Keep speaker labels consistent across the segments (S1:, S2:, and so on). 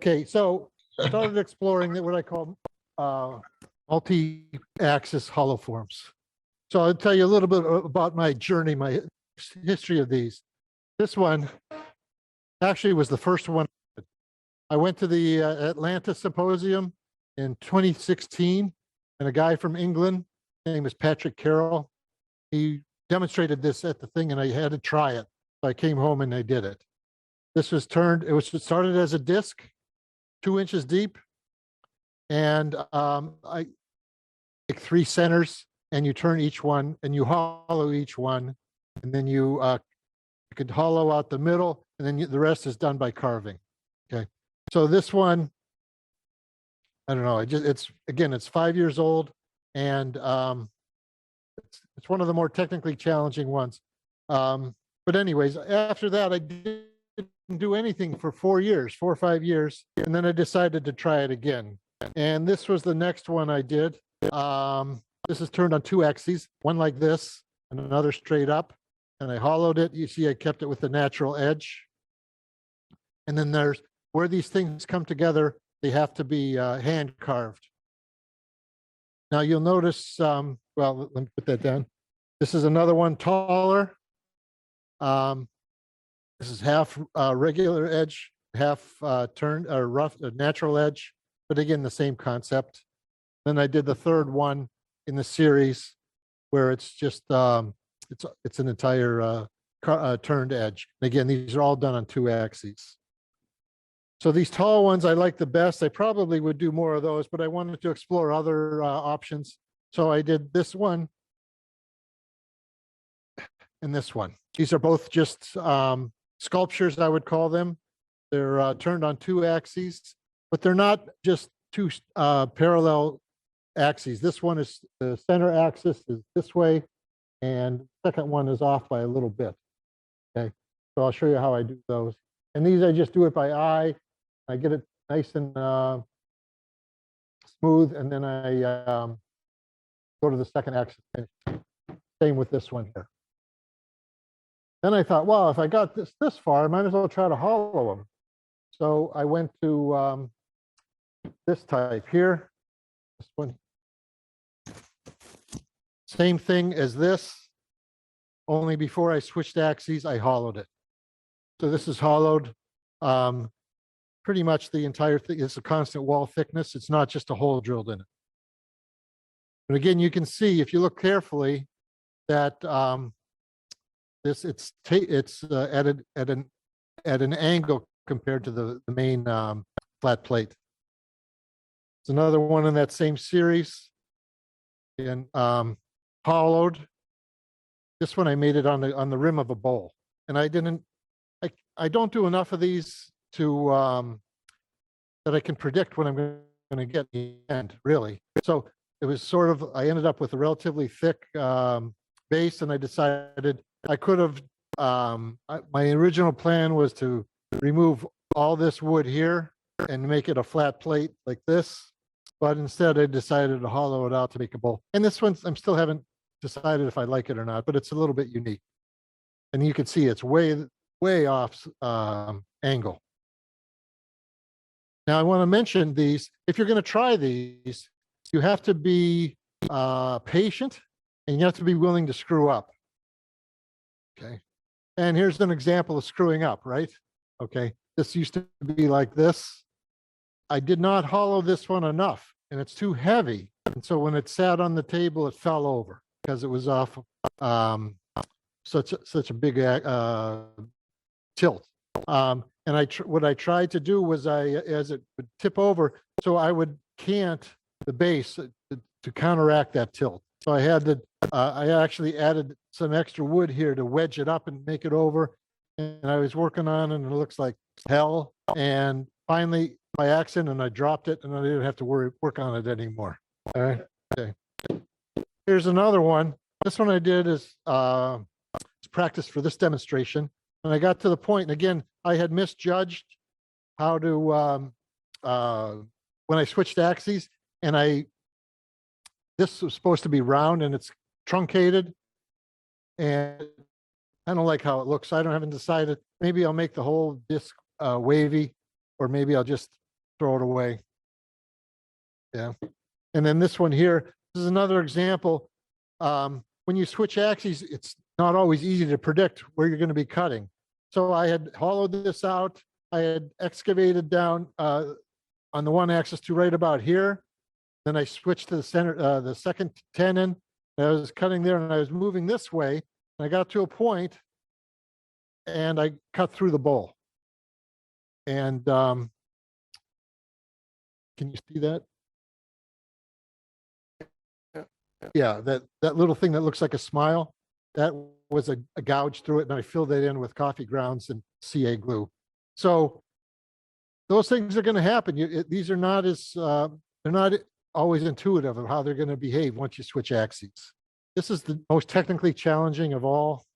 S1: Okay, so started exploring what I call multi-axis hollow forms. So I'll tell you a little bit about my journey, my history of these. This one actually was the first one. I went to the Atlanta Symposium in 2016, and a guy from England, his name is Patrick Carroll, he demonstrated this at the thing, and I had to try it. So I came home and I did it. This was it started as a disc, 2 inches deep, and I take 3 centers, and you turn each one, and you hollow each one, and then you could hollow out the middle, and then the rest is done by carving. Okay, so this one, I don't know. It's 5 years old, and it's one of the more technically challenging ones. But anyways, after that, I didn't do anything for 4 years, 4 or 5 years, and then I decided to try it again. And this was the next one I did. This is turned on 2 axes, one like this and another straight up. And I hollowed it. You see, I kept it with the natural edge. And then there's where these things come together, they have to be hand carved. Now you'll notice, well, let me put that down. This is another one taller. This is half regular edge, half turned or rough, natural edge, but again, the same concept. Then I did the third one in the series where it's just, it's an entire turned edge. And again, these are all done on 2 axes. So these tall ones I like the best. I probably would do more of those, but I wanted to explore other options. So I did this one and this one. These are both just sculptures, I would call them. They're turned on 2 axes, but they're not just 2 parallel axes. This one is, the center axis is this way, and the second one is off by a little bit. Okay, so I'll show you how I do those. And these I just do it by eye. I get it nice and smooth, and then I go to the second axis. Same with this one here. Then I thought, well, if I got this far, I might as well try to hollow them. So I went to this type here. This one. Same thing as this, only before I switched axes, I hollowed it. So this is hollowed. Pretty much the entire thing is a constant wall thickness. It's not just a hole drilled in it. But again, you can see if you look carefully that it's at an angle compared to the main flat plate. It's another one in that same series, and hollowed. This one I made it on the rim of a bowl, and I don't do enough of these to that I can predict when I'm going to get the end, really. So it was sort of, I ended up with a relatively thick base, and I decided I could have, my original plan was to remove all this wood here and make it a flat plate like this, but instead I decided to hollow it out to make a bowl. And this one, I still haven't decided if I like it or not, but it's a little bit unique. And you can see it's way off angle. Now I want to mention these. If you're going to try these, you have to be patient, and you have to be willing to screw up. Okay. And here's an example of screwing up, right? Okay. This used to be like this. I did not hollow this one enough, and it's too heavy. And so when it sat on the table, it fell over because it was off such a big tilt. And what I tried to do was as it would tip over, so I would cant the base to counteract that tilt. So I had to, I actually added some extra wood here to wedge it up and make it over. And I was working on it, and it looks like hell. And finally, by accident, and I dropped it, and I didn't have to work on it anymore. All right. Okay. Here's another one. This one I did is practice for this demonstration. And I got to the point, and again, I had misjudged how to, when I switched axes, and this was supposed to be round, and it's truncated, and I don't like how it looks. I haven't decided. Maybe I'll make the whole disc wavy, or maybe I'll just throw it away. Yeah. And then this one here, this is another example. When you switch axes, it's not always easy to predict where you're going to be cutting. So I had hollowed this out. I had excavated down on the one axis to right about here. Then I switched to the center, the second tenon. I was cutting there and I was moving this way. And I got to a point and I cut through the bowl. And can you see that? Yeah, that little thing that looks like a smile, that was a gouge through it, and I filled it in with coffee grounds and CA glue. So those things are going to happen. These are not as they're not always intuitive of how they're going to behave once you switch axes. This is the most technically challenging of all.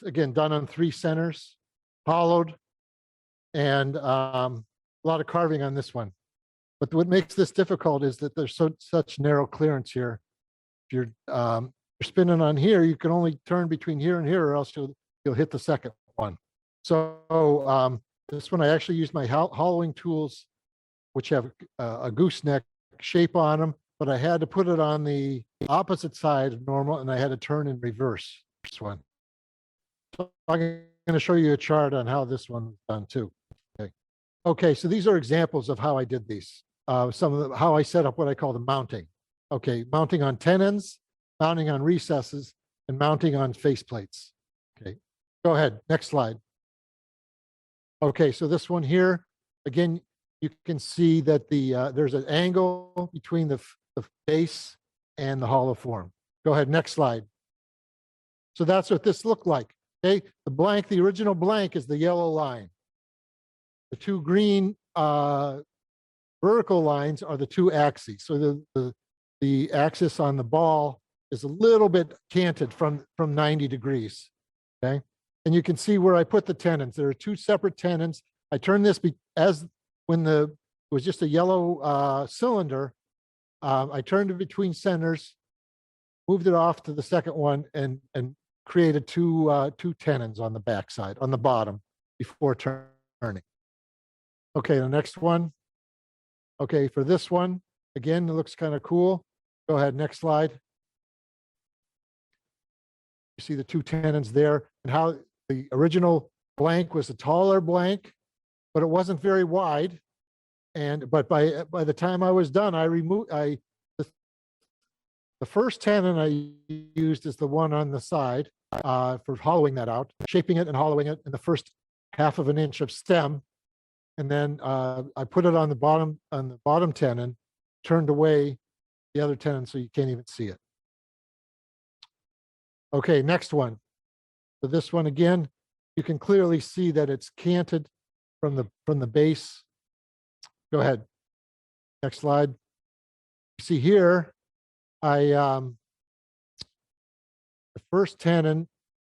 S1: Again, done on 3 centers, hollowed, and a lot of carving on this one. But what makes this difficult is that there's such narrow clearance here. If you're spinning on here, you can only turn between here and here, or else you'll hit the second one. So this one I actually used my hollowing tools, which have a gooseneck shape on them, but I had to put it on the opposite side of normal, and I had to turn in reverse. This one. So I'm going to show you a chart on how this one was done too. Okay. Okay, so these are examples of how I did these. Some of how I set up what I call the mounting. Okay, mounting on tenons, mounting on recesses, and mounting on faceplates. Okay, go ahead. Next slide. Okay, so this one here, again, you can see that there's an angle between the base and the hollow form. Go ahead, next slide. So that's what this looked like. Okay, the original blank is the yellow line. The 2 green vertical lines are the 2 axes. So the axis on the ball is a little bit canted from 90 degrees. Okay, and you can see where I put the tenons. There are 2 separate tenons. I turned this when it was just a yellow cylinder. I turned it between centers, moved it off to the second one, and created 2 tenons on the backside, on the bottom, before turning. Okay, the next one. Okay, for this one, again, it looks kind of cool. Go ahead, next slide. You see the 2 tenons there, and how the original blank was a taller blank, but it wasn't very wide. But by the time I was done, the first tenon I used is the one on the side for hollowing that out, shaping it and hollowing it in the first 1/2 inch of stem. And then I put it on the bottom tenon, turned away the other tenon so you can't even see it. Okay, next one. So this one again, you can clearly see that it's canted from the base. Go ahead. Next slide. See here, the first tenon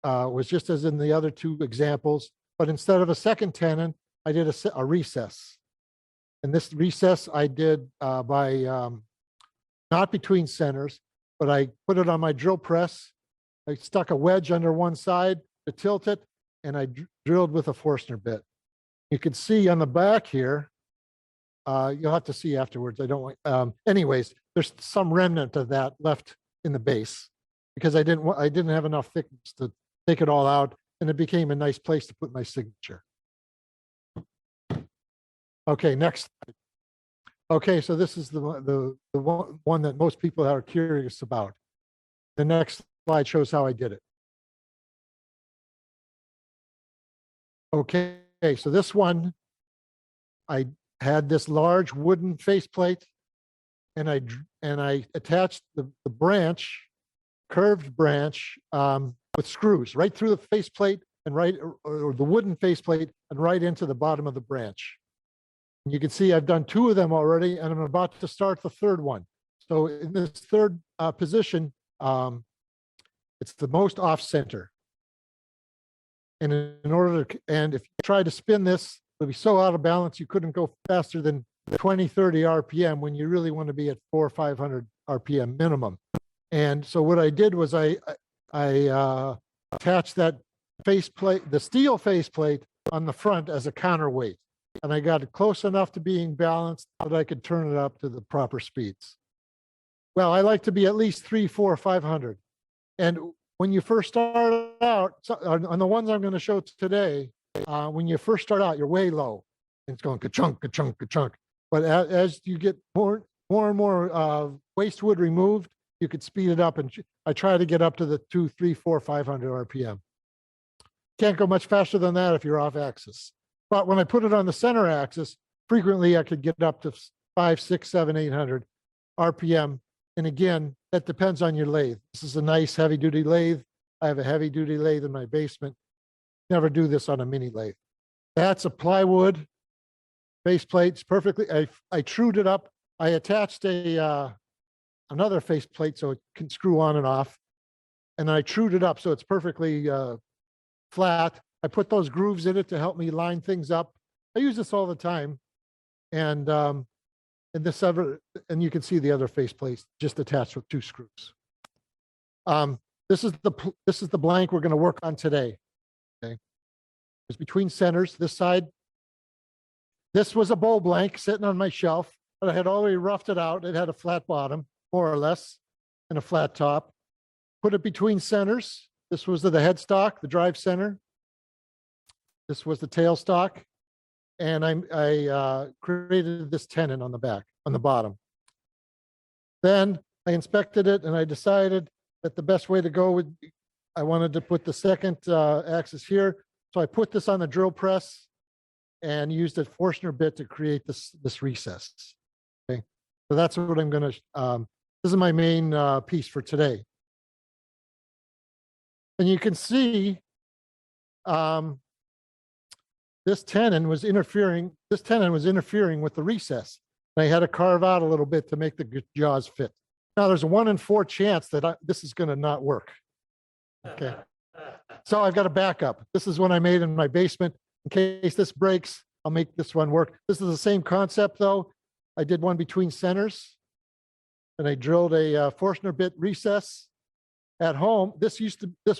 S1: was just as in the other 2 examples, but instead of a second tenon, I did a recess. And this recess I did by not between centers, but I put it on my drill press. I stuck a wedge under one side to tilt it, and I drilled with a Forstner bit. You can see on the back here, you'll have to see afterwards. I don't want, anyways, there's some remnant of that left in the base because I didn't have enough thickness to take it all out, and it became a nice place to put my signature. Okay, next. Okay, so this is the one that most people are curious about. The next slide shows how I did it. Okay, so this one, I had this large wooden faceplate, and I attached the branch, curved branch, with screws right through the faceplate and or the wooden faceplate and right into the bottom of the branch. And you can see I've done 2 of them already, and I'm about to start the 3rd one. So in this 3rd position, it's the most off center. And and if you try to spin this, it'll be so out of balance you couldn't go faster than 20, 30 RPM when you really want to be at 400 or 500 RPM minimum. And so what I did was I attached that faceplate, the steel faceplate, on the front as a counterweight. and I got it close enough to being balanced that I could turn it up to the proper speeds. Well, I like to be at least 3, 4, 500. And when you first start out, on the ones I'm going to show today, when you first start out, you're way low. And it's going ka-chunk, ka-chunk, ka-chunk. But as you get more and more waste wood removed, you could speed it up. And I try to get up to the 2, 3, 4, 500 RPM. Can't go much faster than that if you're off axis. But when I put it on the center axis, frequently I could get up to 5, 6, 7, 800 RPM. And again, that depends on your lathe. This is a nice heavy duty lathe. I have a heavy duty lathe in my basement. Never do this on a mini lathe. That's a plywood faceplate. It's perfectly, I trued it up. I attached another faceplate so it can screw on and off. And I trued it up so it's perfectly flat. I put those grooves in it to help me line things up. I use this all the time. And you can see the other faceplate just attached with 2 screws. This is the blank we're going to work on today. Okay, it's between centers. This side. This was a bowl blank sitting on my shelf, but I had already roughed it out. It had a flat bottom, more or less, and a flat top. Put it between centers. This was the headstock, the drive center. This was the tailstock. And I created this tenon on the back, on the bottom. Then I inspected it and I decided that the best way to go would be, I wanted to put the second axis here. So I put this on the drill press and used a Forstner bit to create this recess. Okay, so that's what I'm going to, this is my main piece for today. And you can see this tenon was interfering with the recess. And I had to carve out a little bit to make the jaws fit. Now there's a 1 in 4 chance that this is going to not work. Okay. So I've got a backup. This is one I made in my basement. In case this breaks, I'll make this one work. This is the same concept though. I did one between centers and I drilled a Forstner bit recess. At home, this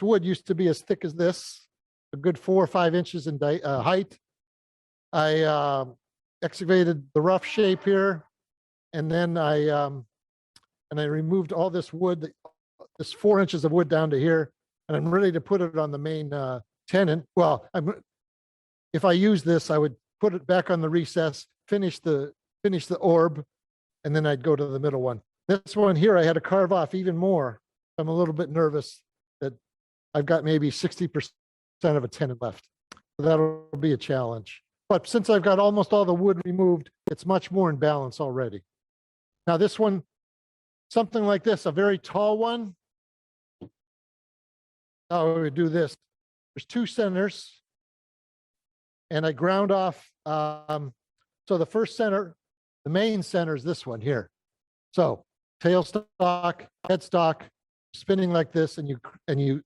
S1: wood used to be as thick as this, a good 4 or 5 inches in height. I excavated the rough shape here, and then I removed all this wood, this 4 inches of wood down to here, and I'm ready to put it on the main tenon. Well, if I use this, I would put it back on the recess, finish the orb, and then I'd go to the middle one. This one here, I had to carve off even more. I'm a little bit nervous that I've got maybe 60% of a tenon left. So that'll be a challenge. But since I've got almost all the wood removed, it's much more in balance already. Now this one, something like this, a very tall one. Now we would do this. There's 2 centers. And I ground off. So the first center, the main center is this one here. So tailstock, headstock, spinning like this, and you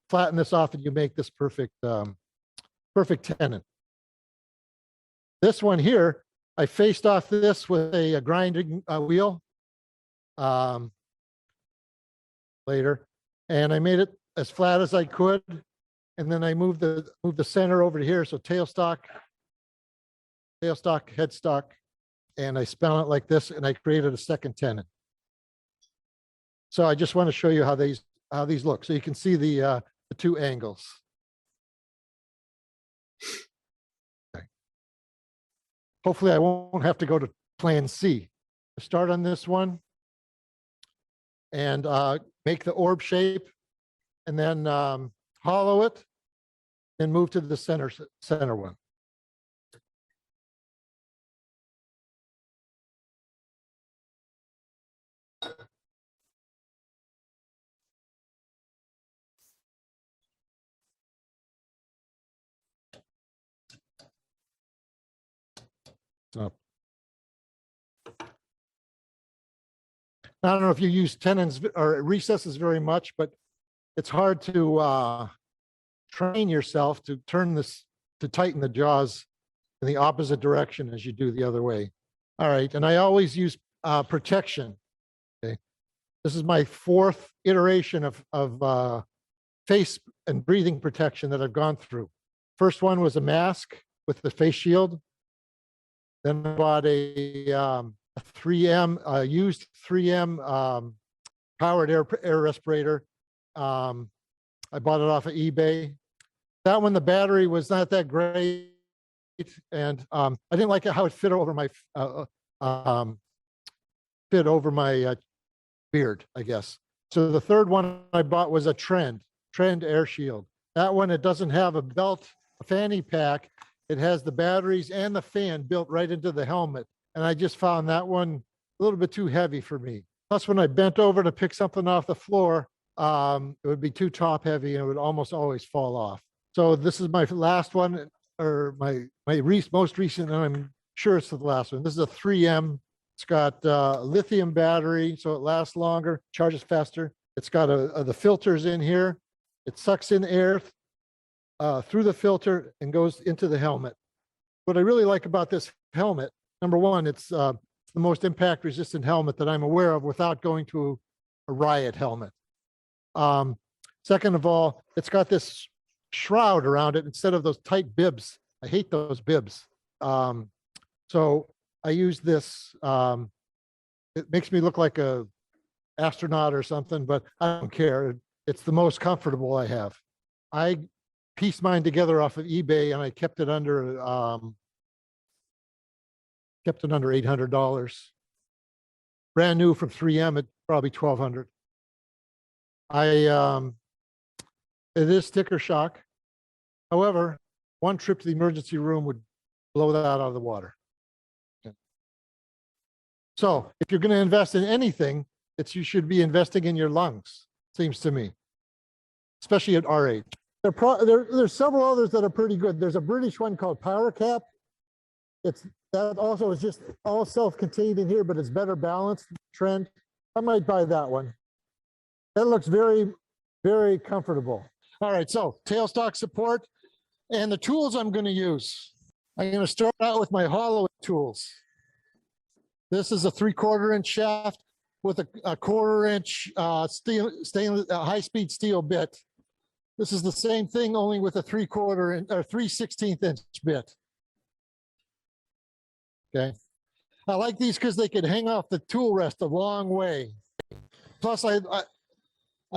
S1: flatten this off and you make this perfect tenon. This one here, I faced off this with a grinding wheel later, and I made it as flat as I could, and then I moved the center over to here, so tailstock, headstock, and I spun it like this, and I created a second tenon. So I just want to show you how these look. So you can see the 2 angles. Okay. Hopefully I won't have to go to plan C. Start on this one and make the orb shape and then hollow it and move to the center one. So I don't know if you use tenons or recesses very much, but it's hard to train yourself to turn this, to tighten the jaws in the opposite direction as you do the other way. All right, and I always use protection. Okay, this is my 4th iteration of face and breathing protection that I've gone through. First one was a mask with the face shield. Then I bought a 3M, used 3M powered air respirator. I bought it off of eBay. That one, the battery was not that great, and I didn't like how it fit over my beard, I guess. So the third one I bought was a Trend Air Shield. That one, it doesn't have a belt, a fanny pack. It has the batteries and the fan built right into the helmet. And I just found that one a little bit too heavy for me. Plus, when I bent over to pick something off the floor, it would be too top heavy and it would almost always fall off. So this is my last one, or my most recent, and I'm sure it's the last one. This is a 3M. It's got a lithium battery, so it lasts longer, charges faster. It's got the filters in here. It sucks in air through the filter and goes into the helmet. What I really like about this helmet, number one, it's the most impact resistant helmet that I'm aware of without going to a riot helmet. Second of all, it's got this shroud around it instead of those tight bibs. I hate those bibs. So I use this. It makes me look like a astronaut or something, but I don't care. It's the most comfortable I have. I pieced mine together off of eBay and I kept it under $800. Brand new from 3M at probably $1,200. It is sticker shock. However, one trip to the emergency room would blow that out of the water. So if you're going to invest in anything, you should be investing in your lungs, seems to me, especially at our age. There's several others that are pretty good. There's a British one called Power Cap. That also is just all self-contained in here, but it's better balanced. Trend. I might buy that one. That looks very, very comfortable. All right, so tailstock support and the tools I'm going to use. I'm going to start out with my hollow tools. This is a 3/4 inch shaft with a 1/4 inch stainless high-speed steel bit. This is the same thing, only with a 3/4 inch or 3/16 inch bit. Okay. I like these because they could hang off the tool rest a long way. Plus, I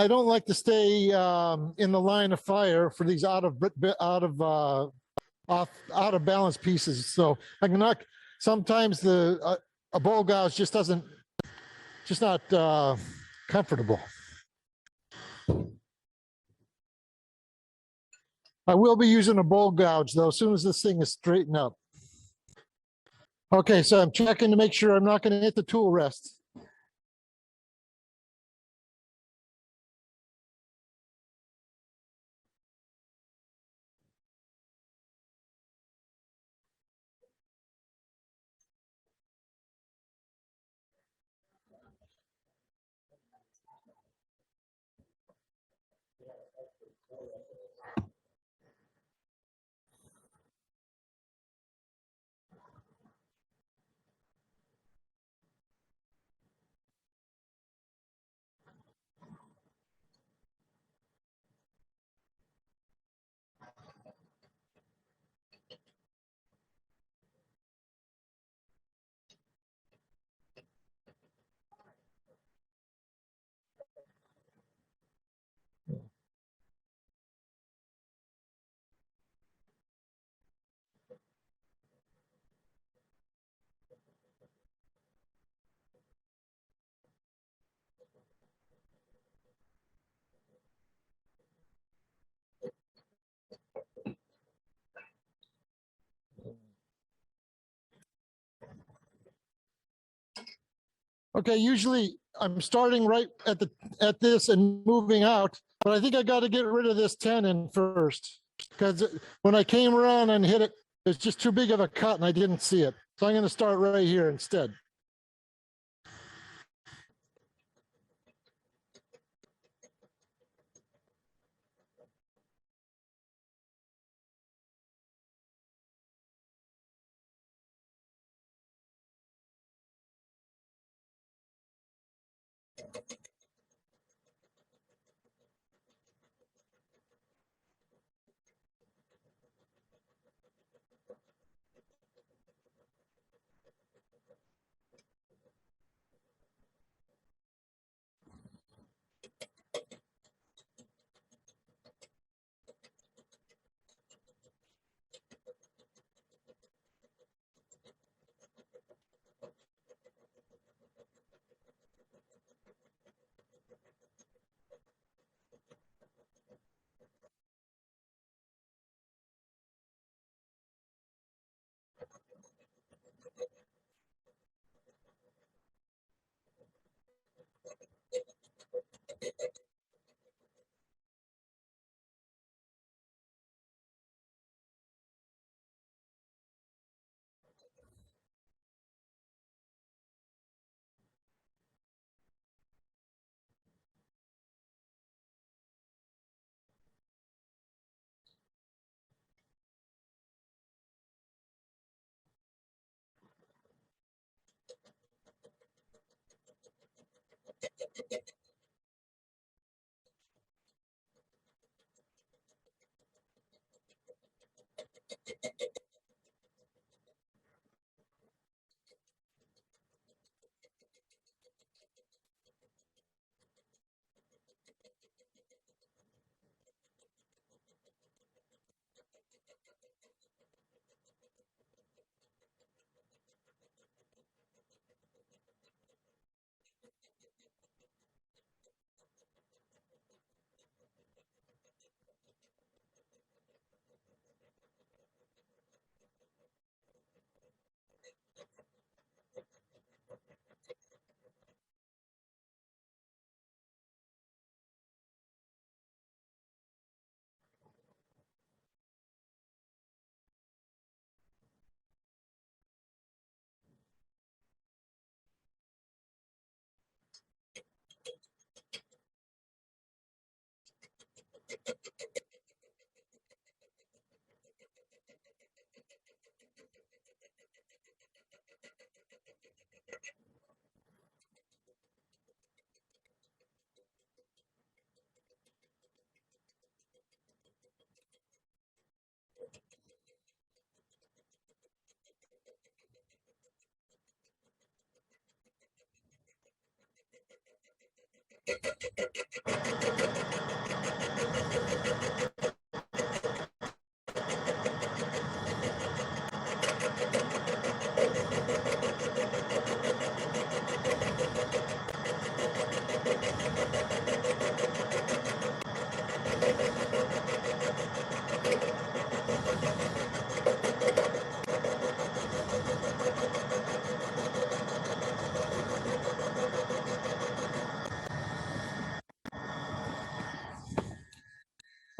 S1: don't like to stay in the line of fire for these out of balance pieces. So I can knock. Sometimes a bowl gouge just not comfortable. I will be using a bowl gouge though as soon as this thing is straightened up. Okay, so I'm checking to make sure I'm not going to hit the tool rest. Okay, usually I'm starting right at this and moving out, but I think I got to get rid of this tenon first because when I came around and hit it, it's just too big of a cut and I didn't see it. So I'm going to start right here instead.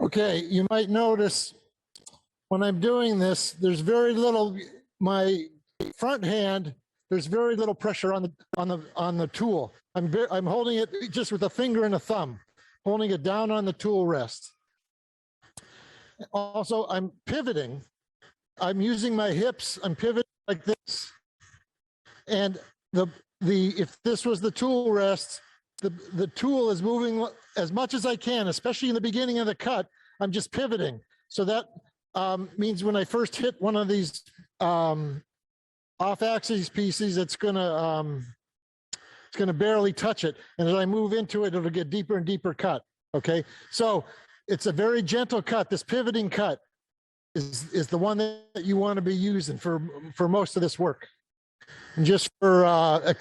S1: Okay, you might notice when I'm doing this, there's very little, my front hand, there's very little pressure on the tool. I'm holding it just with a finger and a thumb, holding it down on the tool rest. Also, I'm pivoting. I'm using my hips. I'm pivoting like this. And if this was the tool rest, the tool is moving as much as I can, especially in the beginning of the cut. I'm just pivoting. So that means when I first hit one of these off-axis pieces, it's gonna barely touch it, and as I move into it, it'll get deeper and deeper cut. Okay, so it's a very gentle cut. This pivoting cut is the one that you want to be using for most of this work. And just for a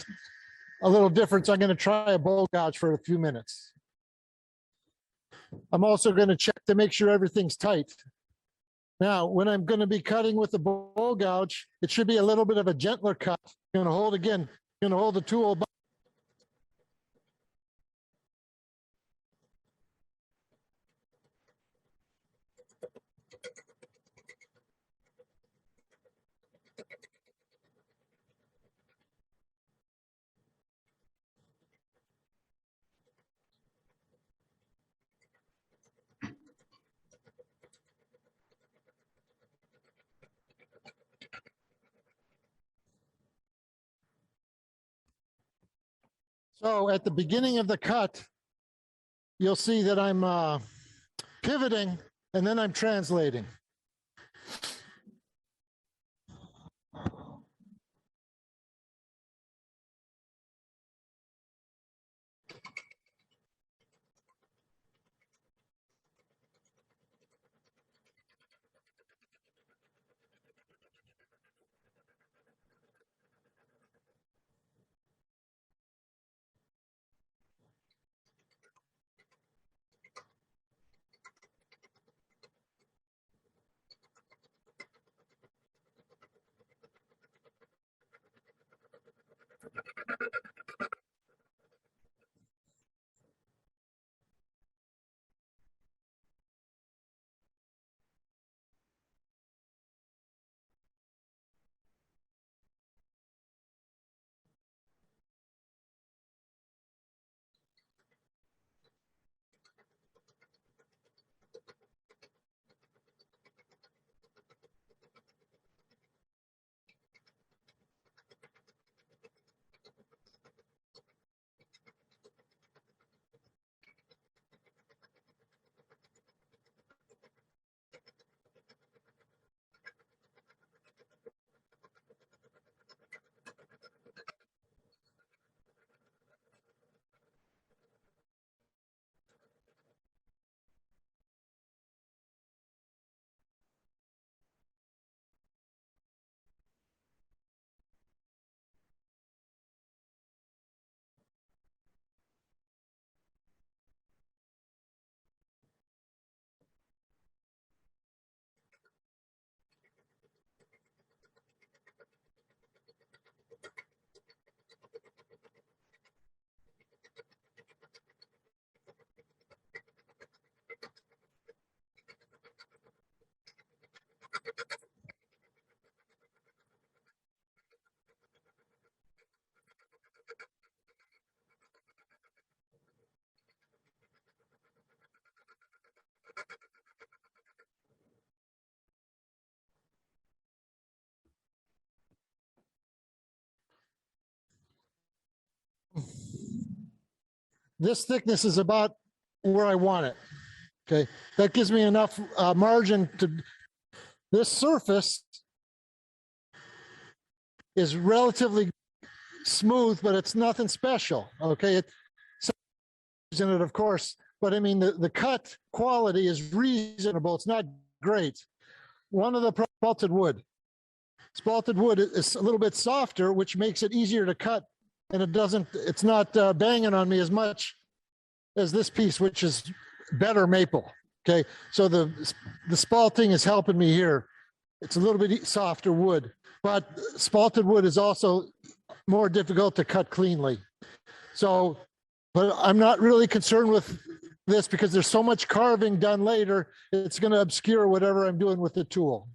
S1: little difference, I'm going to try a bowl gouge for a few minutes. I'm also going to check to make sure everything's tight. Now, when I'm going to be cutting with the bowl gouge, it should be a little bit of a gentler cut. I'm going to hold again, going to hold the tool. So at the beginning of the cut, you'll see that I'm pivoting and then I'm translating. This thickness is about where I want it. Okay, that gives me enough margin to, this surface is relatively smooth, but it's nothing special. Okay, in it, of course, but I mean, the cut quality is reasonable. It's not great. One of the spalted wood. Spalted wood is a little bit softer, which makes it easier to cut, and it's not banging on me as much as this piece, which is better maple. Okay, so the spalting is helping me here. It's a little bit softer wood, but spalted wood is also more difficult to cut cleanly. So, but I'm not really concerned with this because there's so much carving done later, it's going to obscure whatever I'm doing with the tool.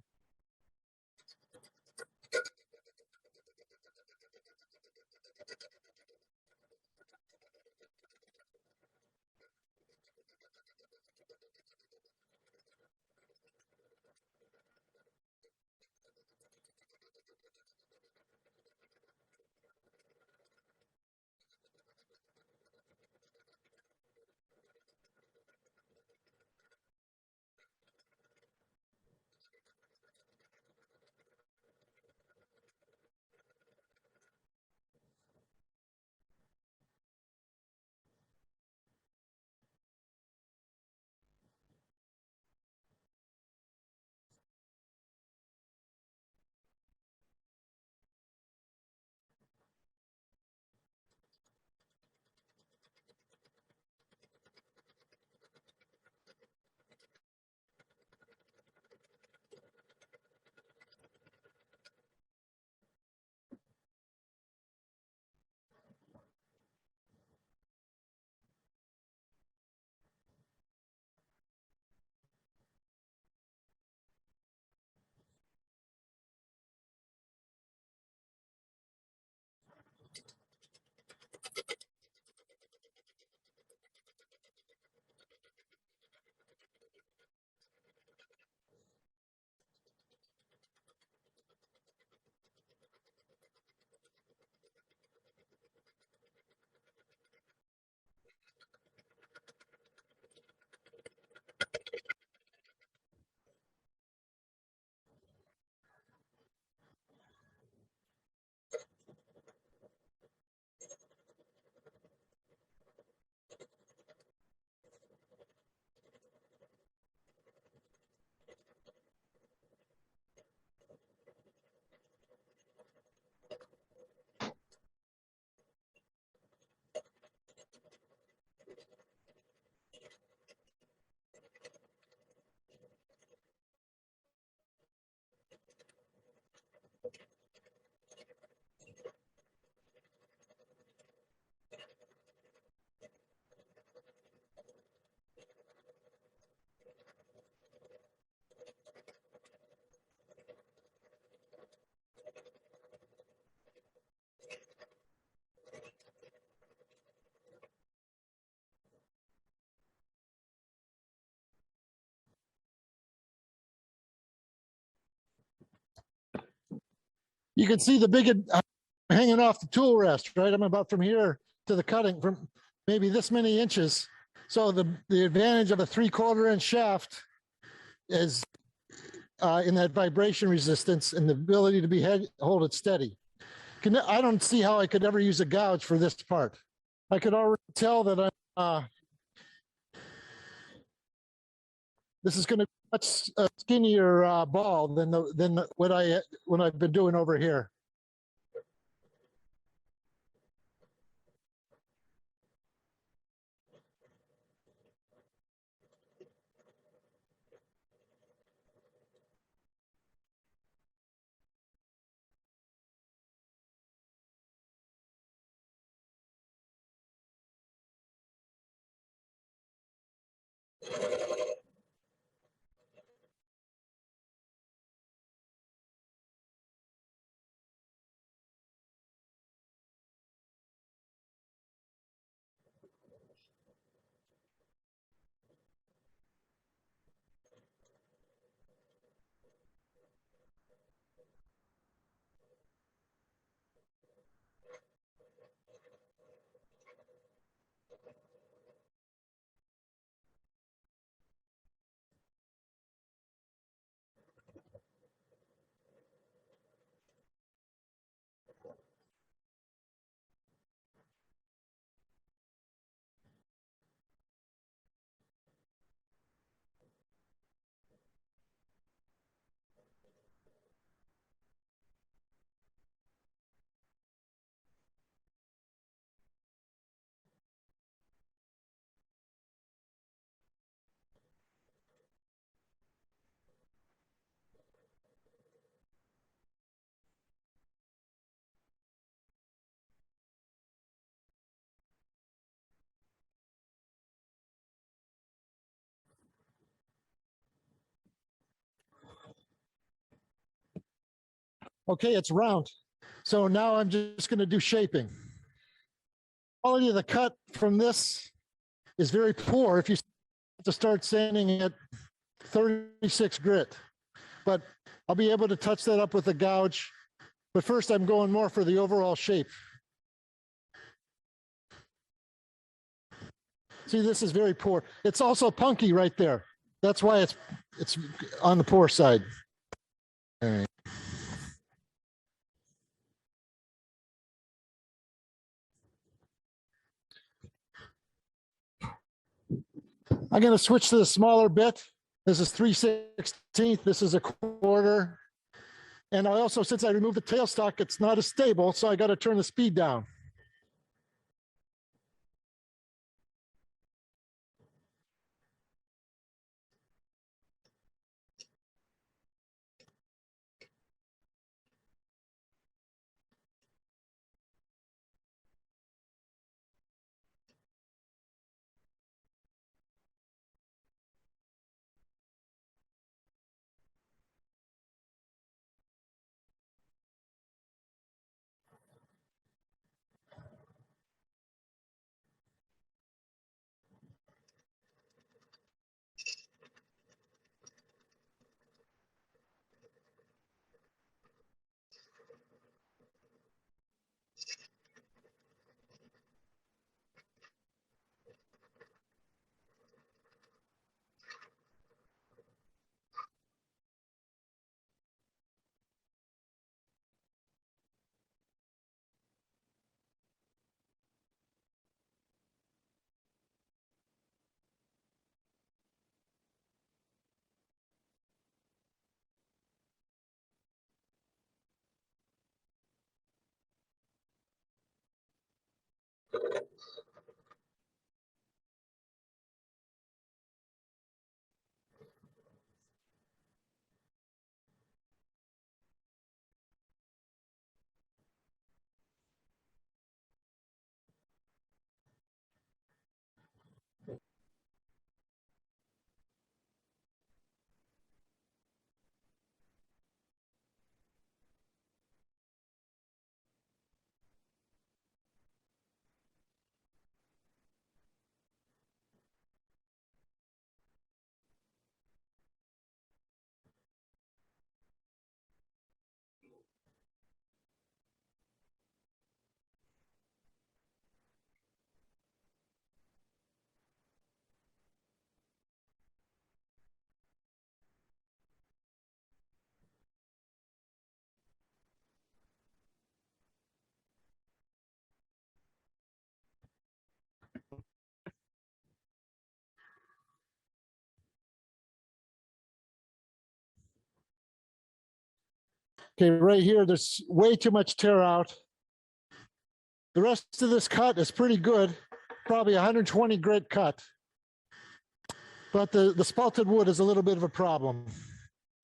S1: You can see the big hanging off the tool rest, right? I'm about from here to the cutting from maybe this many inches. So the advantage of a 3/4 inch shaft is in that vibration resistance and the ability to hold it steady. I don't see how I could ever use a gouge for this part. I could already tell that this is going to be much skinnier ball than what I've been doing over here. Okay, it's round. So now I'm just going to do shaping. Quality of the cut from this is very poor if you have to start sanding at 36 grit. But I'll be able to touch that up with a gouge. But first, I'm going more for the overall shape. See, this is very poor. It's also punky right there. That's why it's on the poor side. All right. I'm going to switch to the smaller bit. This is 3/16. This is a quarter. And I also, since I removed the tailstock, it's not as stable, so I got to turn the speed down. Okay, right here, there's way too much tear out. The rest of this cut is pretty good, probably 120 grit cut. But the spalted wood is a little bit of a problem.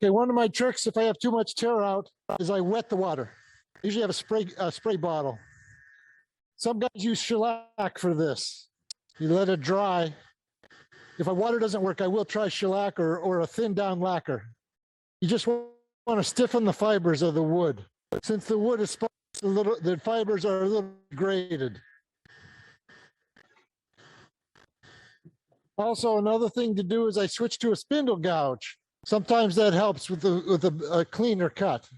S1: Okay, one of my tricks, if I have too much tear out, is I wet the water. I usually have a spray bottle. Some guys use shellac for this. You let it dry. If my water doesn't work, I will try shellac or a thin down lacquer. You just want to stiffen the fibers of the wood. Since the wood is the fibers are a little graded. Also, another thing to do is I switch to a spindle gouge. Sometimes that helps with a cleaner cut.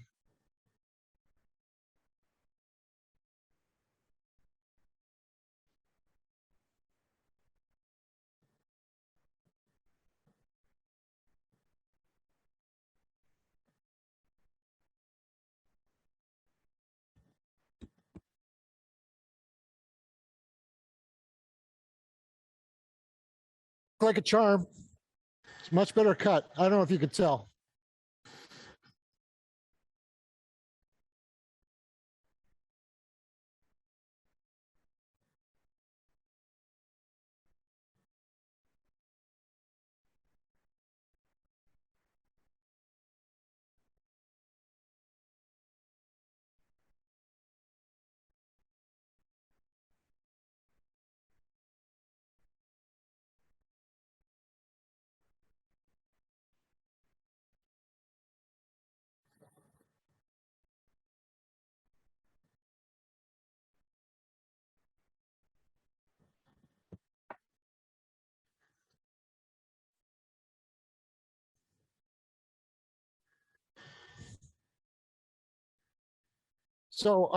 S1: Like a charm. It's much better cut. I don't know if you could tell. So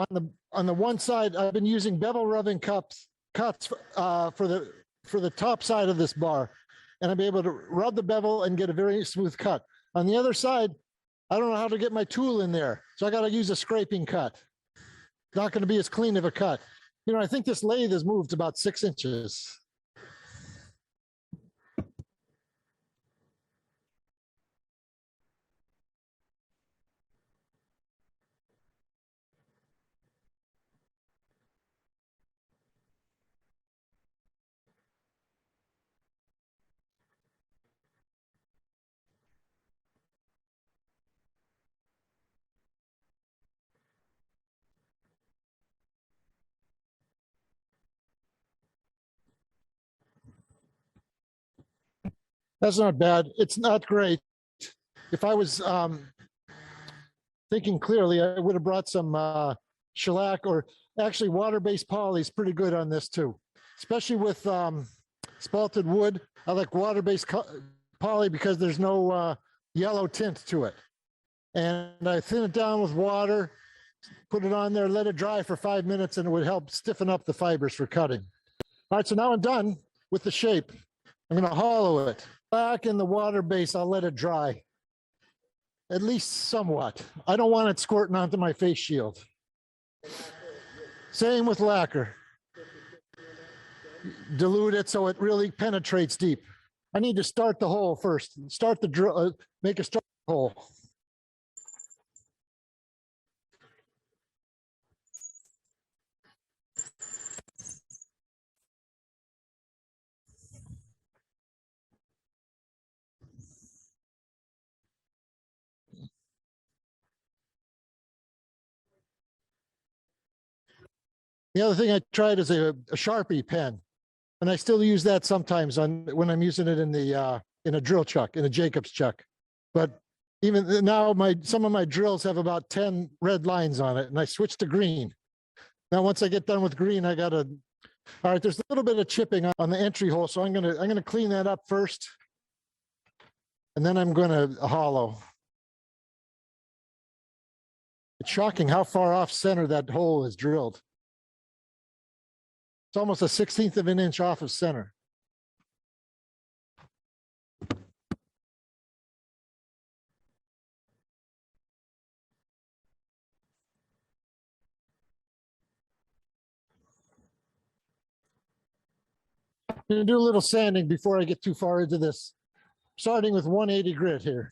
S1: on the one side, I've been using bevel rubbing cuts for the top side of this bar, and I'll be able to rub the bevel and get a very smooth cut. On the other side, I don't know how to get my tool in there, so I got to use a scraping cut. Not going to be as clean of a cut. You know, I think this lathe has moved about 6 inches. That's not bad. It's not great. If I was thinking clearly, I would have brought some shellac, or actually water-based poly is pretty good on this too, especially with spalted wood. I like water-based poly because there's no yellow tint to it. And I thin it down with water, put it on there, let it dry for 5 minutes, and it would help stiffen up the fibers for cutting. All right, so now I'm done with the shape. I'm going to hollow it. Back in the water base, I'll let it dry, at least somewhat. I don't want it squirting onto my face shield. Same with lacquer. Dilute it so it really penetrates deep. I need to start the hole first. Start the drill, make a start hole. The other thing I tried is a Sharpie pen, and I still use that sometimes when I'm using it in a drill chuck, in a Jacobs chuck. But even now, some of my drills have about 10 red lines on it, and I switched to green. Now, once I get done with green, all right, there's a little bit of chipping on the entry hole, so I'm gonna clean that up first, and then I'm gonna hollow. It's shocking how far off center that hole is drilled. It's almost a 1/16 of an inch off of center. I'm gonna do a little sanding before I get too far into this, starting with 180 grit here.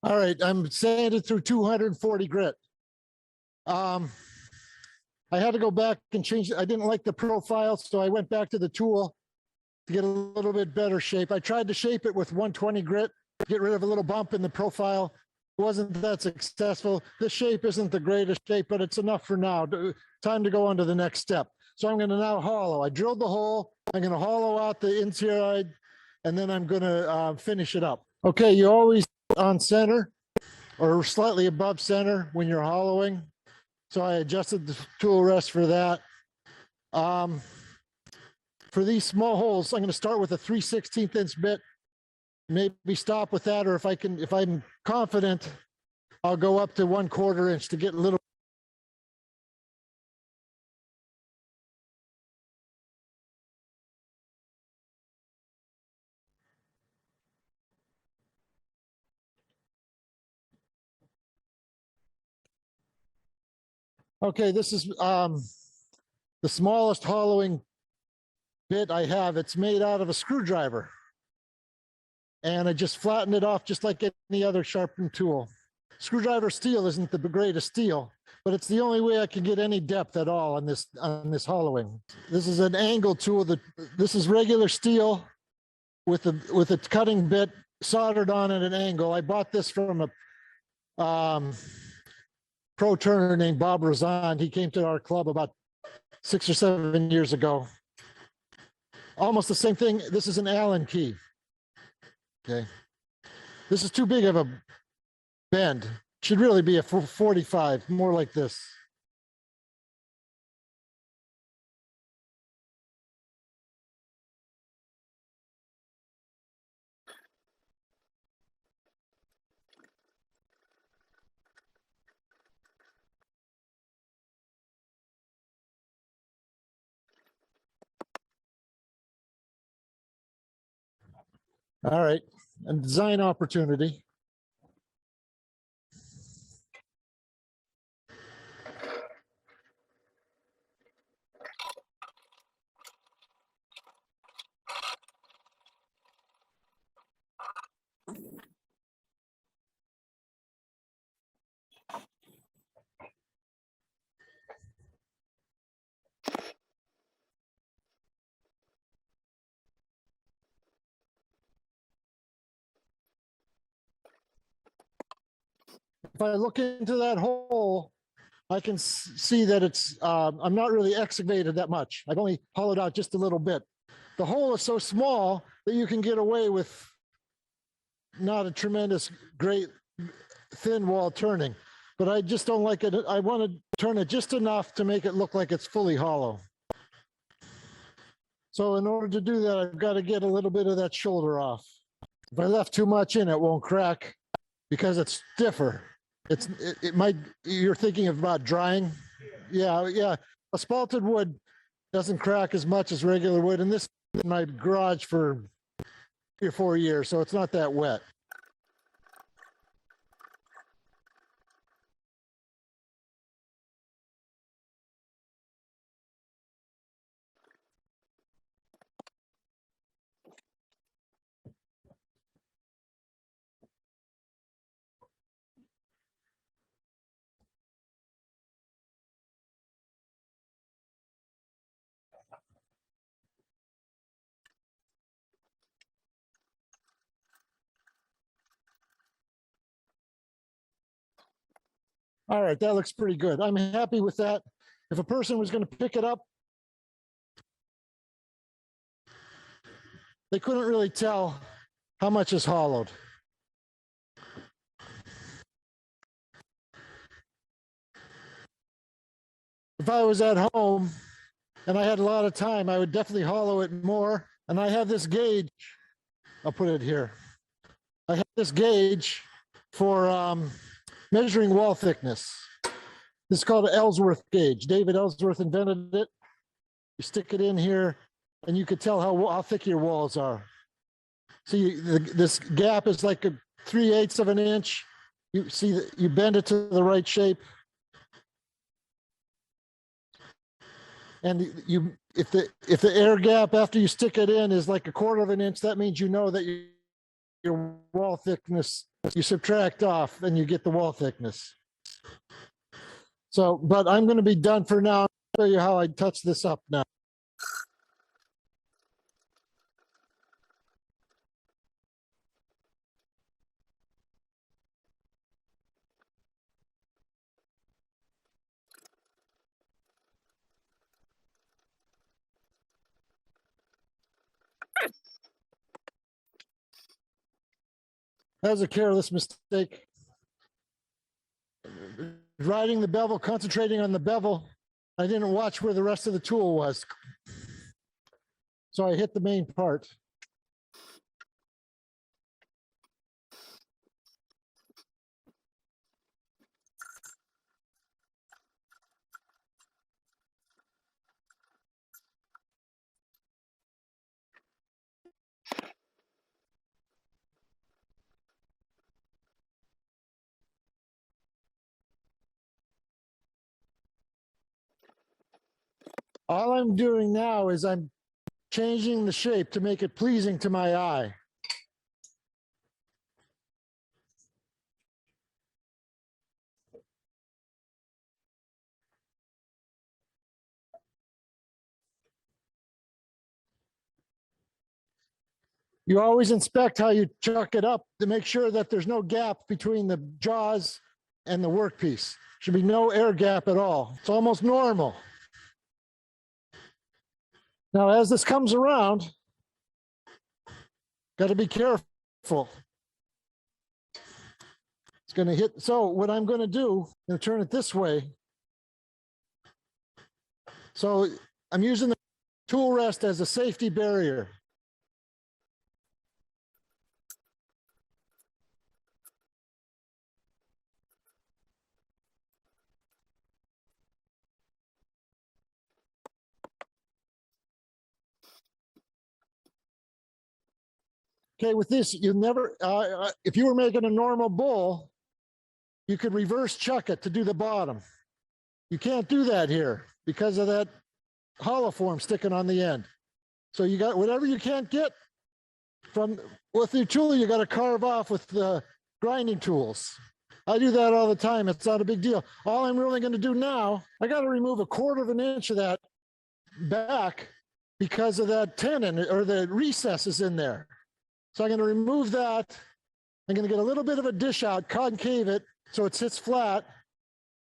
S1: All right, I'm sanded through 240 grit. I had to go back and change. I didn't like the profile, so I went back to the tool to get a little bit better shape. I tried to shape it with 120 grit, get rid of a little bump in the profile. It wasn't that successful. The shape isn't the greatest shape, but it's enough for now. Time to go on to the next step. So I'm going to now hollow. I drilled the hole. I'm going to hollow out the inside, and then I'm going to finish it up. Okay, you always on center or slightly above center when you're hollowing. So I adjusted the tool rest for that. For these small holes, I'm going to start with a 3/16 inch bit. Maybe stop with that, or if I'm confident, I'll go up to 1/4 inch to get a little. Okay, this is the smallest hollowing bit I have. It's made out of a screwdriver. and I just flatten it off just like any other sharpened tool. Screwdriver steel isn't the greatest steel, but it's the only way I can get any depth at all on this hollowing. This is an angle tool. This is regular steel with a cutting bit soldered on at an angle. I bought this from a pro turner named Bob Razan. He came to our club about 6 or 7 years ago. Almost the same thing. This is an Allen key. Okay. This is too big of a bend. Should really be a 45, more like this. All right, and design opportunity. If I look into that hole, I can see that it's, I'm not really excavated that much. I've only hollowed out just a little bit. The hole is so small that you can get away with not a tremendous, great, thin wall turning, but I just don't like it. I want to turn it just enough to make it look like it's fully hollow. So in order to do that, I've got to get a little bit of that shoulder off. If I left too much in, it won't crack because it's stiffer. It might, you're thinking about drying. Yeah. Asphalted wood doesn't crack as much as regular wood. And this is in my garage for 3 or 4 years, so it's not that wet. All right, that looks pretty good. I'm happy with that. If a person was going to pick it up, they couldn't really tell how much is hollowed. If I was at home and I had a lot of time, I would definitely hollow it more. And I have this gauge. I'll put it here. I have this gauge for measuring wall thickness. This is called an Ellsworth gauge. David Ellsworth invented it. You stick it in here, and you could tell how thick your walls are. See, this gap is like 3/8 of an inch. You see that you bend it to the right shape, and if the air gap after you stick it in is like 1/4 of an inch, that means you know that your wall thickness, you subtract off and you get the wall thickness. So, but I'm going to be done for now. I'll show you how I touch this up now. That was a careless mistake. Riding the bevel, concentrating on the bevel. I didn't watch where the rest of the tool was. So I hit the main part. All I'm doing now is I'm changing the shape to make it pleasing to my eye. You always inspect how you chuck it up to make sure that there's no gap between the jaws and the workpiece. Should be no air gap at all. It's almost normal. Now, as this comes around, got to be careful. It's going to hit. So what I'm going to do, I'm going to turn it this way. So I'm using the tool rest as a safety barrier. Okay, with this, you never, if you were making a normal bowl, you could reverse chuck it to do the bottom. You can't do that here because of that hollow form sticking on the end. So you got whatever you can't get from with your tool, you got to carve off with the grinding tools. I do that all the time. It's not a big deal. All I'm really going to do now, I got to remove 1/4 of an inch of that back because of that tenon or the recesses in there. So I'm going to remove that. I'm going to get a little bit of a dish out, concave it so it sits flat.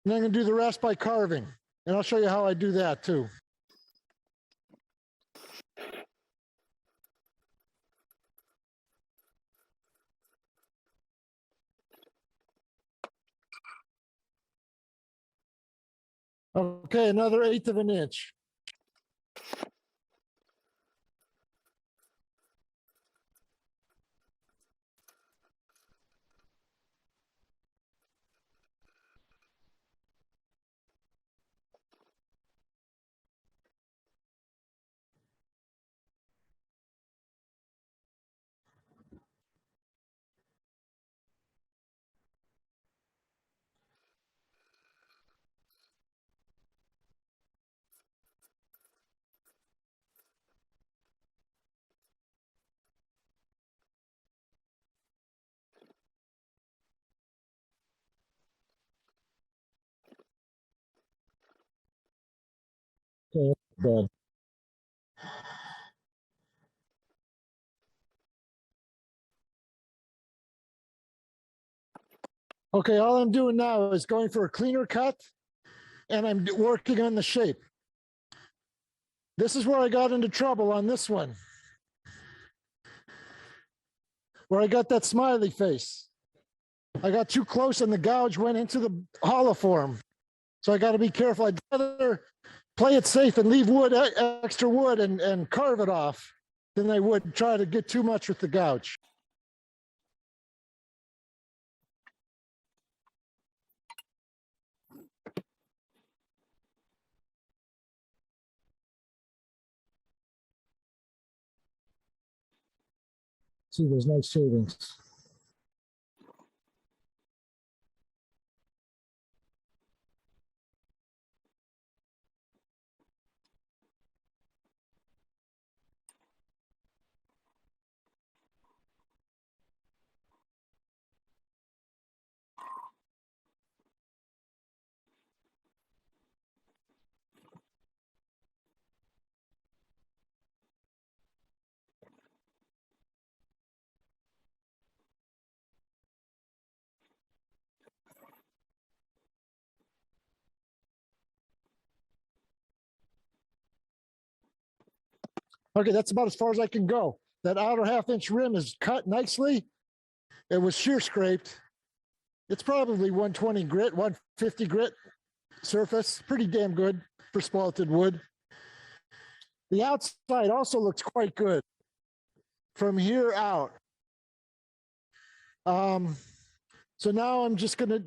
S1: And then I'm going to do the rest by carving. And I'll show you how I do that too. Okay, another 1/8 of an inch. Okay, good. Okay, all I'm doing now is going for a cleaner cut and I'm working on the shape. This is where I got into trouble on this one, where I got that smiley face. I got too close and the gouge went into the hollow form. So I got to be careful. I'd rather play it safe and leave wood, extra wood and carve it off than I would try to get too much with the gouge. See, there's nice shavings. Okay, that's about as far as I can go. That outer 1/2 inch rim is cut nicely. It was shear scraped. It's probably 120 grit, 150 grit surface. Pretty damn good for spalted wood. The outside also looks quite good from here out. So now I'm just going to,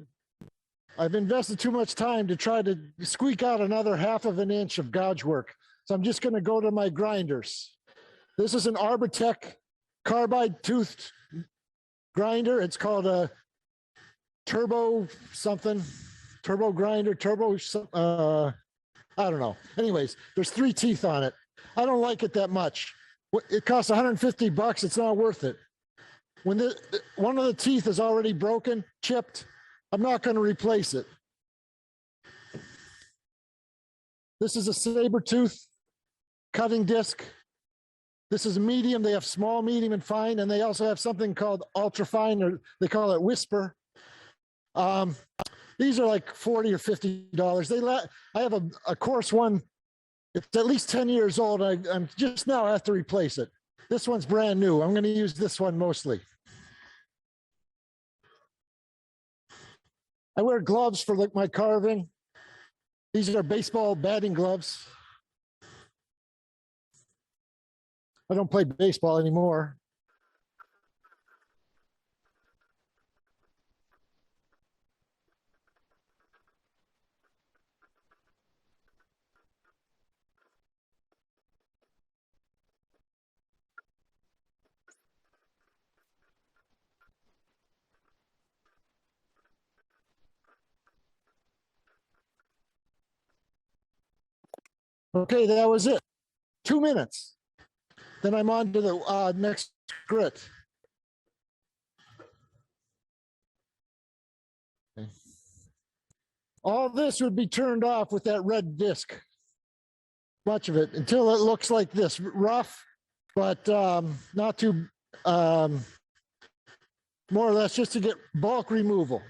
S1: I've invested too much time to try to squeak out another 1/2 of an inch of gouge work. So I'm just going to go to my grinders. This is an Arbitech carbide toothed grinder. It's called a turbo something, turbo grinder, turbo, I don't know. Anyways, there's 3 teeth on it. I don't like it that much. It costs $150. It's not worth it. When one of the teeth is already broken, chipped, I'm not going to replace it. This is a saber tooth cutting disc. This is medium. They have small, medium, and fine, and they also have something called ultra fine, or they call it whisper. These are like $40 or $50. I have a coarse one. It's at least 10 years old. I'm just now have to replace it. This one's brand new. I'm going to use this one mostly. I wear gloves for like my carving. These are baseball batting gloves. I don't play baseball anymore. Okay, that was it. 2 minutes. Then I'm on to the next grit. Okay. All this would be turned off with that red disc. Much of it until it looks like this, rough, but not too, more or less just to get bulk removal.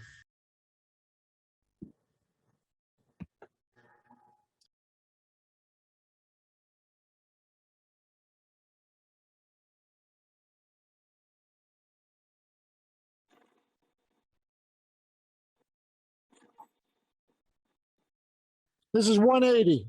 S1: This is 180.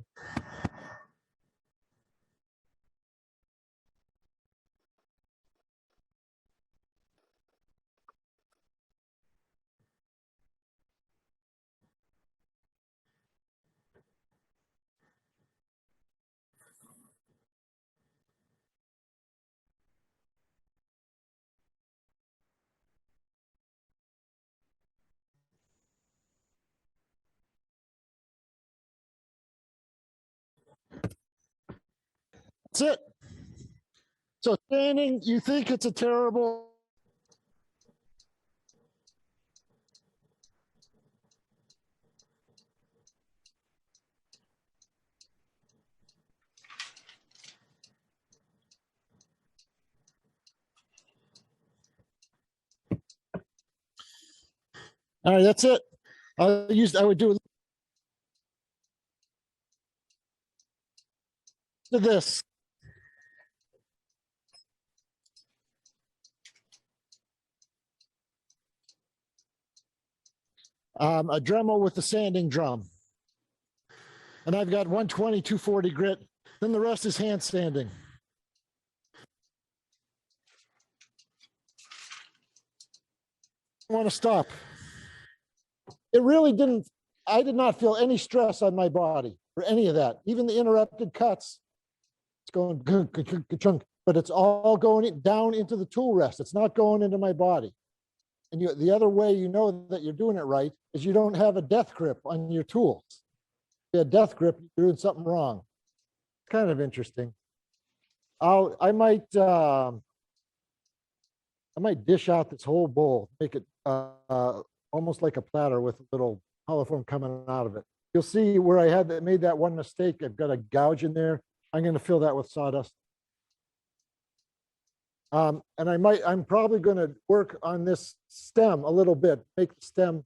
S1: That's it. So standing, you think it's a terrible. All right, that's it. I would do this. A Dremel with the sanding drum. And I've got 120, 240 grit. Then the rest is hand sanding. I want to stop. It really didn't, I did not feel any stress on my body or any of that. Even the interrupted cuts, it's going chunk, but it's all going down into the tool rest. It's not going into my body. And the other way you know that you're doing it right is you don't have a death grip on your tools. If you have a death grip, you're doing something wrong. It's kind of interesting. I might dish out this whole bowl, make it almost like a platter with a little hollow form coming out of it. You'll see where I had made that one mistake. I've got a gouge in there. I'm going to fill that with sawdust. And I'm probably going to work on this stem a little bit, make the stem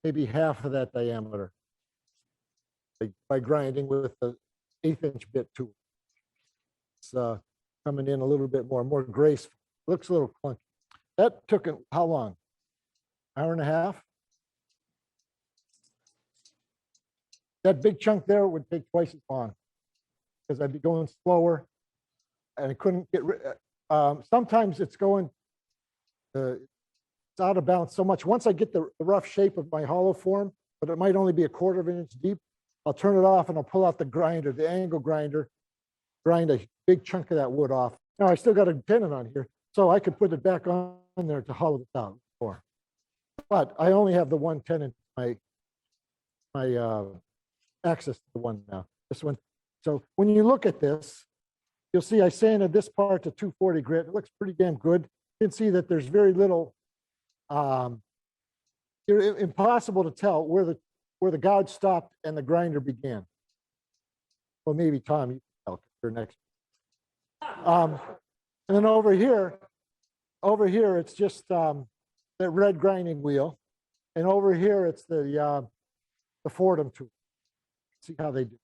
S1: maybe half of that diameter by grinding with the 1/8 bit tool. It's coming in a little bit more graceful. Looks a little clunky. That took how long? Hour and a half? That big chunk there would take twice as long because I'd be going slower and I couldn't get sometimes it's going, it's out of balance so much. Once I get the rough shape of my hollow form, but it might only be 1/4 of an inch deep, I'll turn it off and I'll pull out the grinder, the angle grinder, grind a big chunk of that wood off. Now I still got a tenon on here, so I could put it back on there to hollow it out more. But I only have the one tenon, my access to the one now, this one. So when you look at this, you'll see I sanded this part to 240 grit. It looks pretty damn good. You can see that there's very little, impossible to tell where the gouge stopped and the grinder began. Well, maybe Tom, you can tell, you're next. And then over here, it's just that red grinding wheel. And over here, it's the Fordham tool. See how they do.